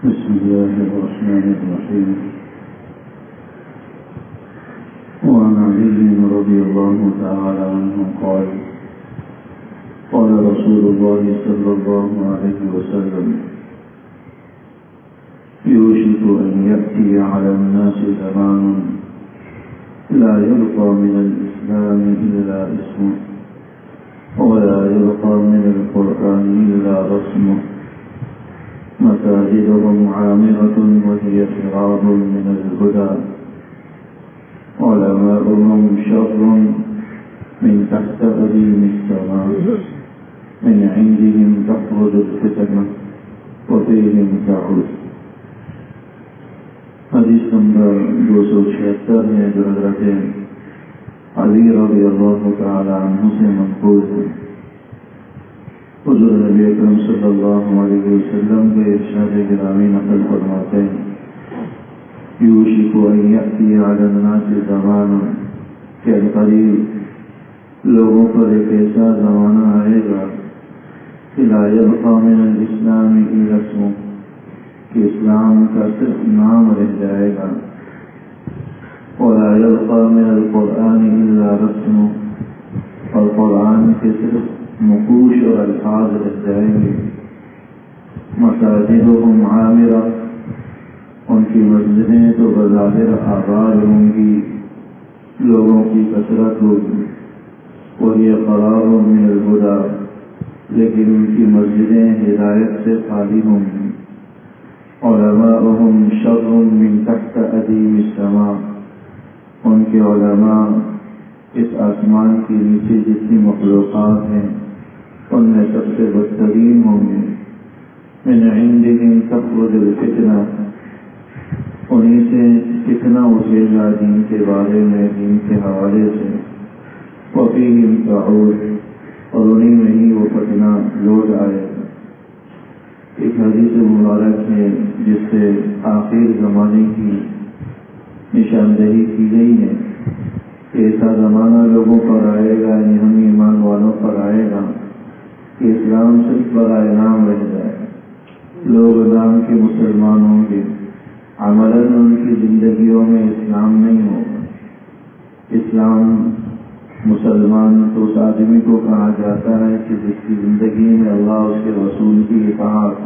بسم الله الرحمن الرحيم. وعن علي رضي الله تعالى عنه قال قال رسول الله صلى الله عليه وسلم يوشك أن يأتي على الناس زمان لا يبقى من الإسلام إلا اسمه ولا يبقى من القرآن إلا رسمه مساجدهم عامرة وهي شراب من الهدى علماؤهم شر من تحت أديم السماء من عندهم تخرج الفتنة وفيهم تعود. حدیث نمبر 276 میں جو حضرت علی رضی اللہ تعالی عنہ سے منقول ہے. حضور نبی اکرم صلی اللہ علیہ وسلم کے ارشاد گرامی نقل فرماتے ہیں یوشک ان یأتی علی الناس زمان کہ عنقریب لوگوں پر ایک ایسا زمانہ آئے گا کہ لا یبقى من الاسلام الا اسمه کہ اسلام کا صرف نام رہ جائے گا ولا یبقى من القرآن الا رسمه اور قرآن کے صرف نقوش اور الفاظ رہ جائیں گے. مساجدهم عامرہ ان کی مسجدیں تو بظاہر آباد ہوں گی، لوگوں کی کثرت ہوگی. وہی قرار من الہدی لیکن ان کی مسجدیں ہدایت سے خالی ہوں گی. علماؤہم شر من تحت ادیم السماء ان کے علماء اس آسمان کے نیچے جتنی مخلوقات ہیں ان میں سب سے بدترین ہوں گے. من عندهم تخرج الفتنہ انہیں سے فتنہ اٹھے گا دین کے بارے میں، دین کے حوالے سے. وفیہم تعود اور انہیں میں ہی وہ فتنہ لوٹ آئے گا. ایک حدیث مبارک ہے جس سے آخر زمانے کی نشاندہی کی گئی ہے. ایسا زمانہ لوگوں پر آئے گا، یعنی ہم ایمان والوں پر آئے گا کہ اسلام صرف برائے نام رہ جائے. لوگ نام کے مسلمان ہوں گے، عملاً ان کی زندگیوں میں اسلام نہیں ہوگا. اسلام مسلمان تو اس آدمی کو کہا جاتا ہے کہ جس کی زندگی میں اللہ اس کے رسول کی اطاعت،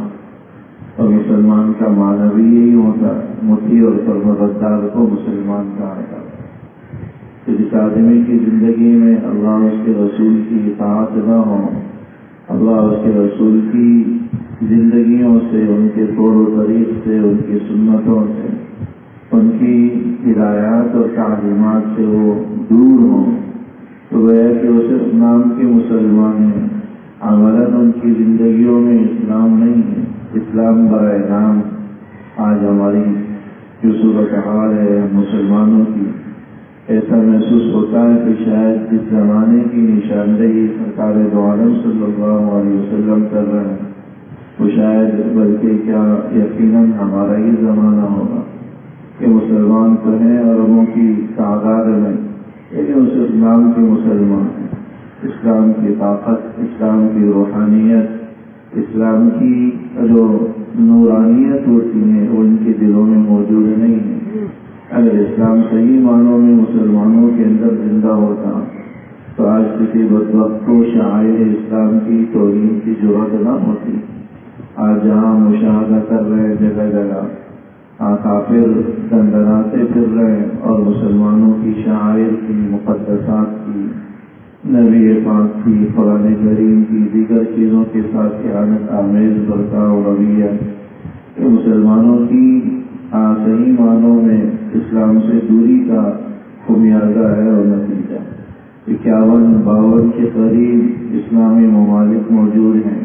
اور مسلمان کا معنی بھی یہی ہوتا ہے، مطیع اور فرمانبردار کو مسلمان کہا جاتا ہے. جس آدمی کی زندگی میں اللہ اس کے رسول کی اطاعت نہ ہو، اللہ اس کے رسول کی زندگیوں سے، ان کے طور و طریق سے، ان کی سنتوں سے، ان کی ہدایات اور تعلیمات سے وہ دور ہوں تو گویا کہ وہ صرف نام کے مسلمان ہیں، عملاً ان کی زندگیوں میں اسلام نہیں ہے. اسلام برائے نام. آج ہماری جو صورتحال ہے مسلمانوں کی، ایسا محسوس ہوتا ہے کہ شاید جس زمانے کی نشاندہی سرکار دو عالم صلی اللہ علیہ وسلم کر رہے ہیں وہ شاید بلکہ کیا یقیناً ہمارا ہی زمانہ ہوگا کہ مسلمان تو ہیں اربوں کی تعداد میں، لیکن صرف نام کے مسلمان ہیں. اسلام کی طاقت، اسلام کی روحانیت، اسلام کی جو نورانیت ہوتی ہے وہ ان کے دلوں میں موجود نہیں ہے. اگر اسلام صحیح معنوں میں مسلمانوں کے اندر زندہ ہوتا تو آج کسی بدبخت کو شعائر اسلام کی توہین کی ضرورت نہ ہوتی. آج جہاں مشاہدہ کر رہے جگہ جگہ کافر دندناتے پھر رہے اور مسلمانوں کی شعائر کی، مقدسات کی، نبی پاک کی، قرآن کریم کی، دیگر چیزوں کے ساتھ خیانت آمیز برتاؤ رویہ کہ مسلمانوں کی صحیح معنوں میں اسلام سے دوری کا خمیازہ ہے اور نتیجہ. 51-52 کے قریب اسلامی ممالک موجود ہیں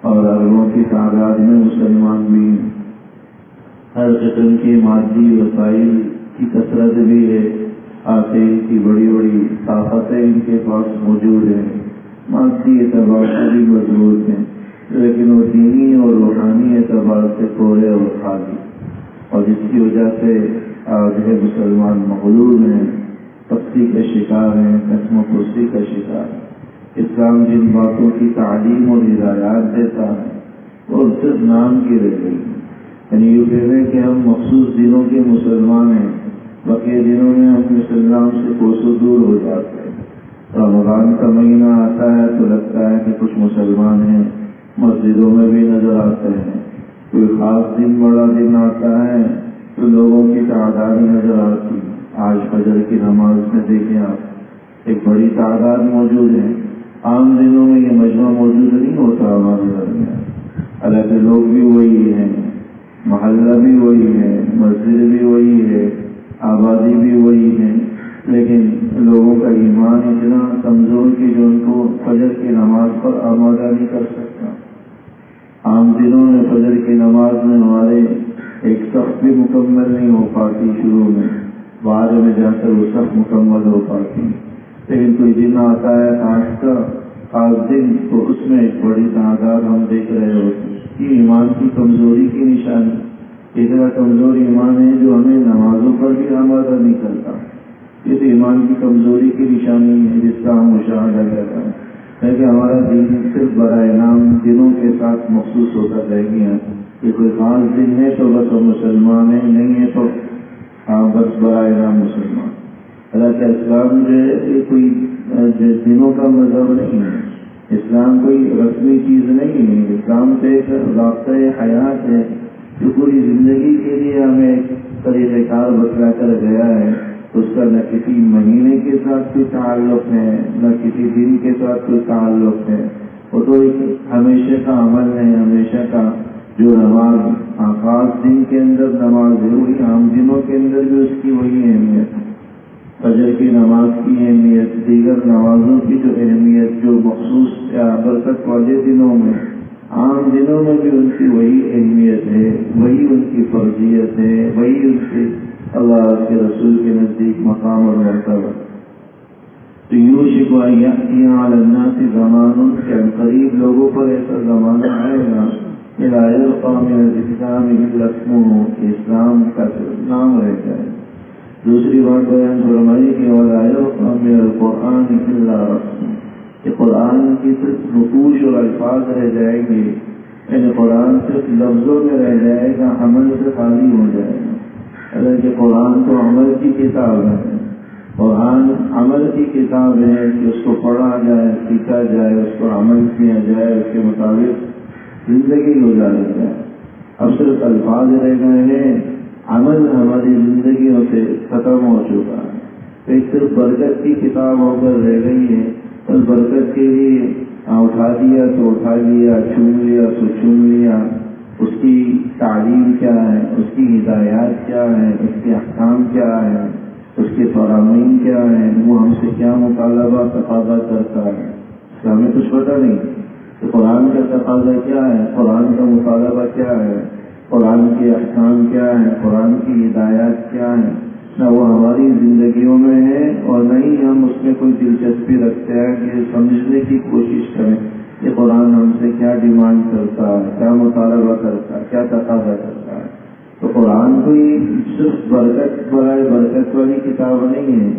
اور اربوں کی تعداد میں مسلمان بھی ہیں. ہر قسم کی مادی وسائل کی کثرت بھی ہے، آخر کی بڑی بڑی طاقتیں ان کے پاس موجود ہیں، مادی اعتبار سے بھی مضبوط ہیں، لیکن وہ دینی اور روحانی اعتبار سے تھوڑے اور خالی. اور جس کی وجہ سے آج مسلمان مغلوب ہیں، پستی کے شکار ہیں، قسم و پرسی کا شکار ہیں. اسلام جن باتوں کی تعلیم اور ہدایات دیتا ہے اور صرف نام کی رہ گئی. یعنی یہ کہتے کہ ہم مخصوص دنوں کے مسلمان ہیں، بقیہ دنوں میں ہم اسلام سے کوسوں دور ہو جاتے ہیں۔ رمضان کا مہینہ آتا ہے تو لگتا ہے کہ کچھ مسلمان ہیں، مسجدوں میں بھی نظر آتے ہیں۔ کوئی خاص دن، بڑا دن آتا ہے تو لوگوں کی تعداد نظر آتی ہے۔ آج فجر کی نماز میں دیکھیں آپ، ایک بڑی تعداد موجود ہے۔ عام دنوں میں یہ مجمع موجود نہیں ہوتا ہمارے درمیان، حالانکہ لوگ بھی وہی ہیں، محلہ بھی وہی ہے، مسجد بھی وہی ہے، آبادی بھی وہی ہے، لیکن لوگوں کا ایمان اتنا کمزور کہ جو ان کو فجر کی نماز پر آمادہ نہیں کر سکتا۔ عام دنوں میں فجر کی نماز میں ہمارے ایک صف بھی مکمل نہیں ہو پاتی، شروع میں بعد میں جا کر وہ صف مکمل ہو پاتی، لیکن کوئی دن آتا ہے خاص دن، تو اس میں ایک بڑی تعداد ہم دیکھ رہے ہوتے ہیں۔ یہ ایمان کی کمزوری کی نشانی، اتنا کمزور ایمان ہے جو ہمیں نمازوں پر بھی آمادہ نہیں کرتا۔ یہ تو ایمان کی کمزوری کی نشانی ہے جس کا ہم مشاہدہ کر رہے ہیں، لیکن ہمارا دین صرف برائے نام دنوں کے ساتھ مخصوص ہوتا رہ گیا۔ کہ کوئی خاص دن ہے تو بس ہم مسلمان ہیں، نہیں ہے تو بس برائے نام مسلمان۔ حالانکہ اسلام جو ہے یہ کوئی دنوں کا مذہب نہیں ہے، اسلام کوئی رسمی چیز نہیں ہے، اسلام تو ایک ضابطۂ حیات ہے جو پوری زندگی کے لیے ہمیں طریقہ کار بتلا کر گیا ہے۔ اس کا نہ کسی مہینے کے ساتھ کوئی تعلق ہے، نہ کسی دن کے ساتھ کوئی تعلق ہے، وہ تو ایک ہمیشہ کا عمل ہے، ہمیشہ کا جو نماز خاص دن کے اندر نماز ہے وہی عام دنوں کے اندر بھی اس کی وہی اہمیت ہے۔ فجر کی نماز کی اہمیت، دیگر نمازوں کی جو اہمیت جو مخصوص یا برکت والے دنوں میں، عام دنوں میں بھی ان کی وہی اہمیت ہے، وہی ان کی فرضیت ہے، وہی ان کے اللہ کے رسول کے نزدیک مقام اور مرتبہ۔ تو یوشک ان یأتی علی الناس زمان، کہ قریب لوگوں پر ایسا زمانہ آئے گا لا یبقی من الاسلام الا اسمہ، اسلام کا نام رہ جائے۔ دوسری بات بیان فرمائی کہ ولا یبقی من القرآن الا رسم، کہ قرآن کی صرف نقوش اور الفاظ رہ جائیں گے، یعنی قرآن صرف لفظوں میں رہ جائے گا، عمل سے خالی ہو جائے گا۔ حالانکہ قرآن تو عمل کی کتاب ہے، قرآن عمل کی کتاب ہے کہ اس کو پڑھا جائے، سیکھا جائے، اس پر عمل کیا جائے، اس کے مطابق زندگی گزاری جائے۔ اب صرف الفاظ رہ گئے ہیں، عمل ہماری زندگیوں سے ختم ہو چکا ہے۔ تو ایک صرف برکت کی کتاب ہو کر رہ گئی ہے، اس برکت کے لیے اٹھا دیا تو اٹھا لیا، چوم لیا تو چوم لیا۔ اس کی تعلیم کیا ہے، اس کی ہدایات کیا ہے، اس کے احکام کیا ہے، اس کے فرامین کیا ہیں، وہ ہم سے کیا مطالبہ تقاضا کرتا ہے، اس کا ہمیں کچھ پتہ نہیں کہ قرآن کا تقاضا کیا ہے، قرآن کا مطالبہ کیا ہے، قرآن کے احکام کیا ہیں، قرآن کی ہدایات کیا ہیں، نہ وہ ہماری زندگیوں میں ہے اور نہ ہی ہم اس میں کوئی دلچسپی رکھتے ہیں کہ سمجھنے کی کوشش کریں کہ قرآن ہم سے کیا ڈیمانڈ کرتا ہے، کیا مطالبہ کرتا ہے، کیا تقاضا کرتا ہے۔ تو قرآن کوئی صرف برکت برائے برکت والی کتاب نہیں ہے۔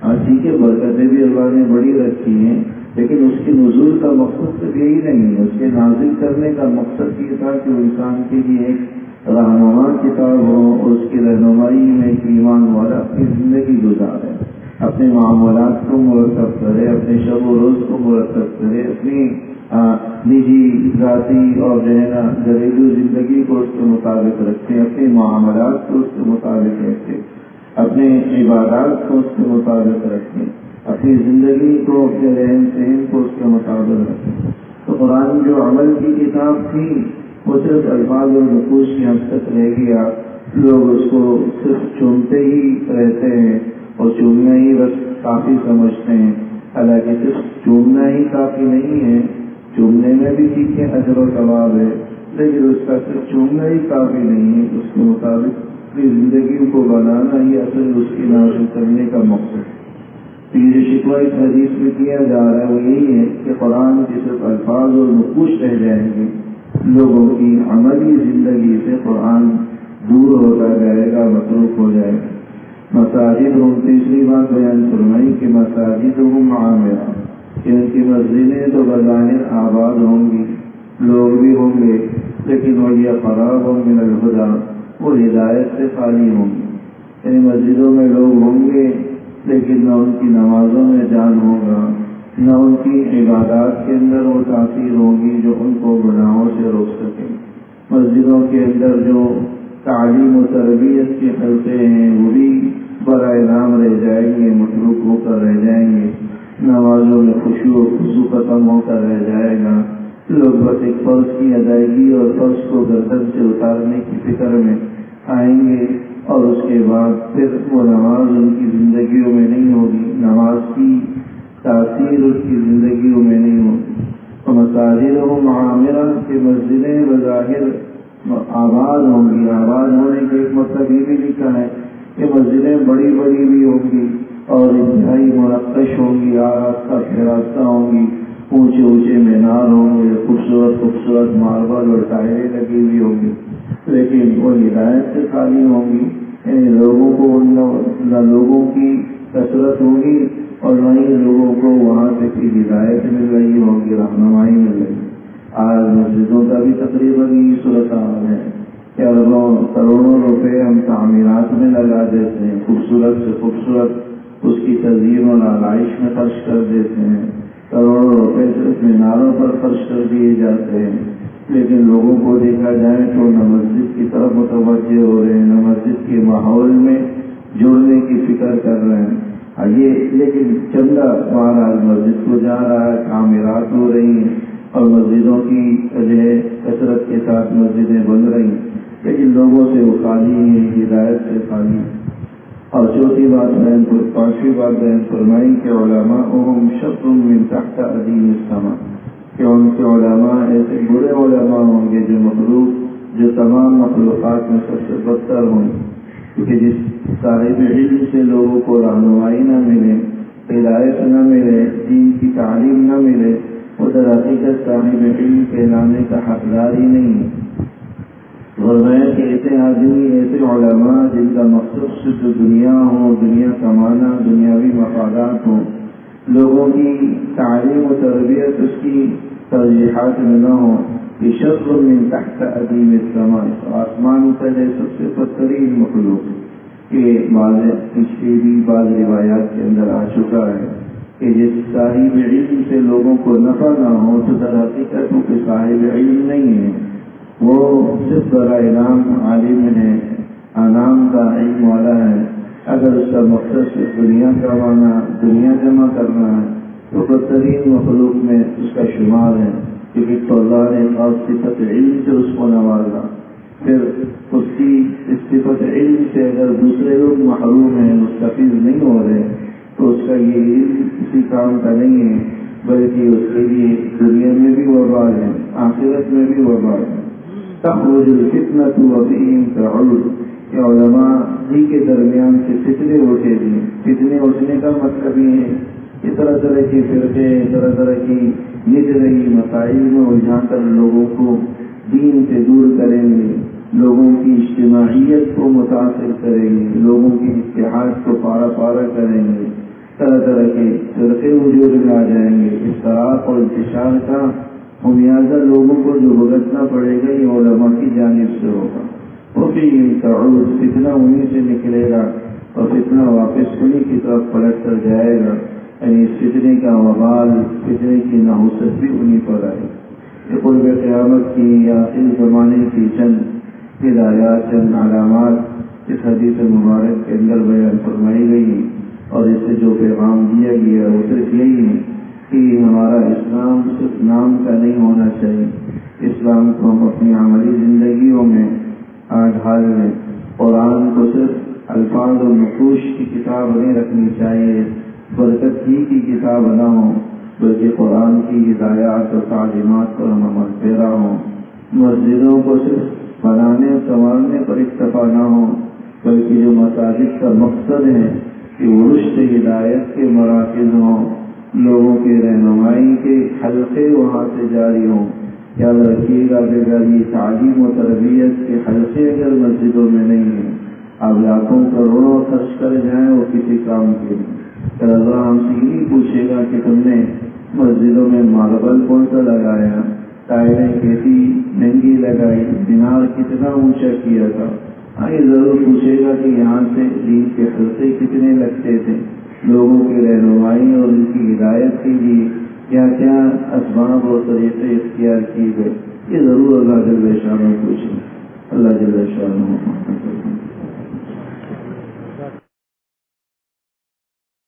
ہاں ٹھیک ہے، برکتیں بھی اللہ نے بڑی رکھی ہیں، لیکن اس کے نزول کا مقصد صرف یہی نہیں ہے، اس کے نازل کرنے کا مقصد یہ تھا کہ وہ انسان کے لیے ایک رہنما کتاب ہو اور اس کی رہنمائی میں ایک ایمان والا اپنی زندگی گزارے، اپنے معاملات کو مرتب کرے، اپنے شب و روز کو مرتب کرے، اپنی نجی ذاتی اور جو ہے نا گھریلو زندگی کو اس کے مطابق رکھے، اپنے معاملات کو اس کے مطابق رکھے، اپنے عبادات کو اس کے مطابق رکھیں، اپنی زندگی کو، اپنے رہن سہن کو اس کے مطابق رکھیں۔ تو قرآن جو عمل کی کتاب تھی وہ صرف الفاظ اور نقوش کی حد تک رہ گیا، لوگ اس کو صرف چومتے ہی رہتے ہیں اور چومنا ہی بس کافی سمجھتے ہیں، حالانکہ صرف چومنا ہی کافی نہیں ہے، چومنے میں بھی ٹھیک ہے، اجر و ثواب ہے، لیکن اس کا صرف چومنا ہی کافی نہیں ہے، اس کے مطابق اپنی زندگیوں کو بنانا ہی اصل اس کی نازل کرنے کا مقصد۔ تو یہ جو شکوہ اس حدیث میں کیا جا رہا ہے وہ یہی ہے کہ قرآن کے صرف الفاظ اور نقوش رہ جائیں گے، لوگوں کی عملی زندگی سے قرآن دور ہوتا جائے گا، متروک ہو جائے گا۔ مساجد ہوں، تیسری بات بیان فرمائی کہ مساجد ہوں عامرہ، کہ ان کی مسجدیں تو بظاہر آباد ہوں گی، لوگ بھی ہوں گے، لیکن وہ یہ خراب من الہدا، وہ ہدایت سے خالی ہوں گی۔ یعنی مسجدوں میں لوگ ہوں گے لیکن نہ ان کی نمازوں میں جان ہوگا، نہ ان کی عبادات کے اندر وہ تاثیر ہوگی جو ان کو گناہوں سے روک سکے۔ مسجدوں کے اندر جو تعلیم و تربیت کے حلقے ہیں وہ بھی برائے نام رہ جائیں گے، متروک ہو کر رہ جائیں گے۔ نمازوں میں خشوع و خضوع ختم ہو کر رہ جائے گا۔ لوگ بس ایک فرض کی ادائیگی اور فرض کو گردن سے اتارنے کی فکر میں آئیں گے، اور اس کے بعد پھر وہ نماز ان کی زندگیوں میں نہیں ہوگی، نماز کی تاثیر اس کی زندگیوں میں نہیں ہوگی۔ تو مساجد و معامرہ کی مسجدیں بظاہر آباد ہوں گی۔ آباد ہونے کے ایک مطلب یہ بھی لکھا ہے کہ مسجدیں بڑی بڑی بھی ہوں گی اور انتہائی منقش ہوں گی، آراستہ پھراستہ ہوں گی، اونچے اونچے مینار ہوں گے، خوبصورت خوبصورت ماربل اور ٹائلیں لگی ہوئی ہوں گی، لیکن وہ ہدایت سے خالی ہوں گی۔ یعنی لوگوں کو نہ لوگوں کی کثرت ہوگی اور نہ ہی لوگوں کو وہاں سے کی ہدایت مل رہی ہوگی، رہنمائی مل رہی۔ آج مسجدوں کا بھی تقریباً یہ صورتحال ہے کہ اربوں کروڑوں روپے ہم تعمیرات میں لگا دیتے ہیں، خوبصورت سے خوبصورت اس کی تزئین و آرائش میں خرچ کر دیتے ہیں، کروڑوں روپے صرف میناروں پر خرچ کر دیے جاتے ہیں، لیکن لوگوں کو دیکھا جائے تو نہ مسجد کی طرف متوجہ ہو رہے ہیں، نہ مسجد کے ماحول میں جڑنے کی فکر کر رہے ہیں۔ یہ لیکن چندہ مہاراج مسجد کو جا رہا ہے، تعمیرات ہو رہی ہیں اور مسجدوں کی جو ہے کثرت کے ساتھ مسجدیں بن رہی ہیں، لیکن لوگوں سے وہ خالی ہیں، ہدایت سے خالی۔ اور چوتھی بات پانچویں بات بیان فرمائی کہ علماءہم شر من تحت ادیم السماء، کہ ان کے علماء ایسے برے علماء ہوں گے جو تمام مخلوقات میں سب سے بدتر ہوں گے، کیونکہ جس صاحب علم سے لوگوں کو رہنمائی نہ ملے، ہدایت نہ ملے، دین کی تعلیم نہ ملے، وہ در حقیقت صاحب علم کہلانے کا حقدار ہی نہیں ہے۔ فرمایا کہ ایسے آدمی، ایسے علماء جن کا مقصد صرف دنیا ہو، دنیا کمانا، دنیاوی مفادات ہوں، لوگوں کی تعلیم و تربیت اس کی ترجیحات میں نہ ہو، کہ شر من تحت ادیم السماء، آسمان تلے سب سے بدترین مخلوق، کہ پچھلے بھی بعض روایات کے اندر آ چکا ہے کہ جس صاحب علم سے لوگوں کو نفع نہ ہو تو در حقیقت وہ کہ صاحب علم نہیں ہے، وہ صرف برائے نام عالم ہے، انعام کا علم والا ہے۔ اگر اس کا مقصد صرف دنیا کمانا، دنیا جمع کرنا ہے تو بدترین مخلوق میں اس کا شمار ہے، کیونکہ تو اللہ نے خاص صفت علم سے اس کو نوازا۔ پھر اس کی اس صفت علم سے اگر دوسرے لوگ محروم ہیں، مستفید نہیں ہو رہے، تو اس کا یہ علم کسی کام کا نہیں ہے، بلکہ اس کے لیے دنیا میں بھی وبال ہے، آخرت میں بھی وبال ہے۔ تخرج الفتنة وفيهم تعود، کہ علماء ہی کے درمیان سے فتنے اٹھے گی۔ فتنے اٹھنے کا مطلب یہ ہے کہ طرح طرح کے فرقے، طرح طرح کی نج رہی مسائل میں الجھا کر لوگوں کو دین سے دور کریں گے، لوگوں کی اجتماعیت کو متاثر کریں گے، لوگوں کی اتحاد کو پارا پارا کریں گے، طرح طرح کے فرقے وجود میں آ جائیں گے۔ افتراق اور انتشار کا خمیازہ لوگوں کو جو بھگتنا پڑے گا یہ علماء کی جانب سے ہوگا۔ وفیہم تعود، فتنہ انہی سے نکلے گا اور فتنہ واپس انہی کی طرف پلٹ کر جائے گا، یعنی اس فتنے کا وبال، فتنے کی نحوست بھی انہی پر آئے گی۔ یہ قرب قیامت کی یا آخر زمانے کی چند ہدایات، چند علامات اس حدیث مبارک کے اندر بیان فرمائی گئی، اور اس سے جو پیغام دیا گیا وہ صرف یہی ہے کہ ہمارا اسلام صرف نام کا نہیں ہونا چاہیے، اسلام کو ہم اپنی عملی زندگیوں میں ڈھال لیں۔ قرآن کو صرف الفاظ اور نقوش کی کتاب نہیں رکھنی چاہیے، برکت ہی کی کتاب نہ ہو، بلکہ قرآن کی ہدایات اور تعلیمات پر ہم عمل پیرا ہوں۔ مسجدوں کو صرف بنانے اور سنوارنے پر اکتفا نہ ہو، بلکہ جو مساجد کا مقصد ہے کہ وہ رشد ہدایت کے مراکز ہوں، لوگوں کے رہنمائی کے حلقے وہاں سے جاری ہوں۔ یاد رکھیے گا کہ اگر یہ تعلیم و تربیت کے حلقے اگر مسجدوں میں نہیں ہیں، اب لاکھوں کروڑوں خرچ کر جائیں وہ کسی کام کے نہیں۔ پھر اللہ ہم سے یہ پوچھے گا کہ تم نے مسجدوں میں ماربل کون سا لگایا، ٹائلیں کیسی مہنگی لگائی، مینار کتنا اونچا کیا تھا. یہ ضرور پوچھے گا کہ یہاں سے دین کے حلقے کتنے لگتے تھے، لوگوں کی رہنمائی اور ان کی ہدایت کے لیے کیا کیا اسباب اور طریقے اختیار کیے گئے. یہ ضرور اللہ جل شانہ پوچھیں. اللہ جل شانہ